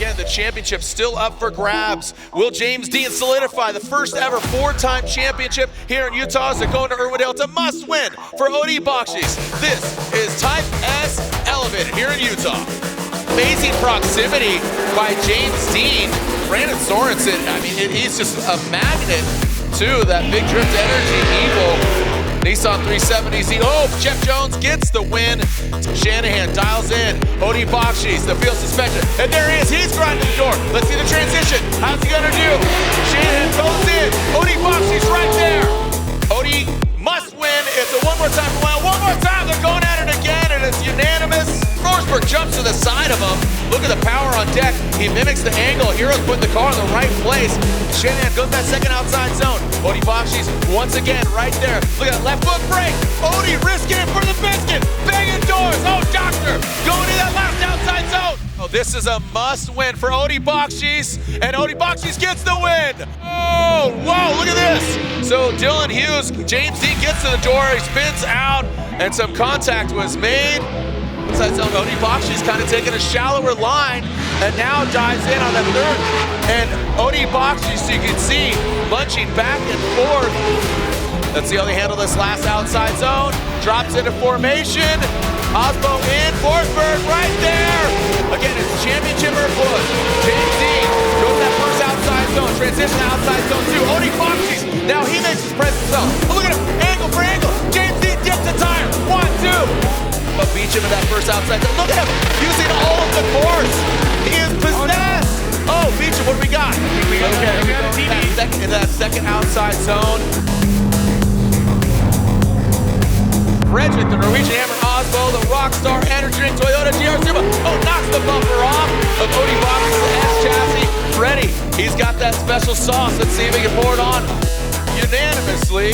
again, the championship still up for grabs. Will James Dean solidify the first ever 4-time championship here in Utah? As they're going to Irwindale? It's a must win for Odie Bakshis. This is Type S Elevated here in Utah. Amazing proximity by James Dean. Brandon Sorensen, I mean, he's just a magnet to that big drift energy Eagle. Nissan 370Z. Oh, Jeff Jones gets the win. Shanahan dials in. Odie Bakshis, the field suspension. And there he is. He's grinding the door. Let's see the transition. How's he going to do? Shanahan goes in. Odie Bakshis right there. Odie must win. It's a one more time for One more time. They're going at it again, and it's unanimous. Forsberg jumps to the side of him. Look at the power on deck. He mimics the angle. Hero's putting the car in the right place. Shanahan goes that second outside zone. Odie Bakshis once again right there. Look at that left foot brake. Odie risking it for the biscuit. Banging doors. Oh, doctor. Going to that last outside zone. Oh, this is a must win for Odie Bakshis. And Odie Bakshis gets the win. Oh, whoa, look at this. So Dylan Hughes, James Dean gets to the door. He spins out, and some contact was made. Inside zone, Odie Bakshis kind of taking a shallower line, and now dives in on the third. And Odie Bakshis, you can see, lunching back and forth. Let's see how they handle this last outside zone. Drops into formation. Osbo in, Forsberg right there. Again, it's championship or push. James Dean goes that first outside zone. Transition outside zone 2. Odie Bakshis, now he makes his presence felt. Oh, look at him, angle for angle. James Dean dips the tire. 1, 2. But beach him in that first outside zone. Look at him, using all of the force. He is possessed. Oh, beach him, what do we got? In that second outside zone. Frederick, the Norwegian Hammer, Osbo, the Rockstar Energy Drink, Toyota GR Super. Oh, knocks the bumper off of Odie Bakshis' S chassis. Freddie, he's got that special sauce. Let's see if he can pour it on unanimously.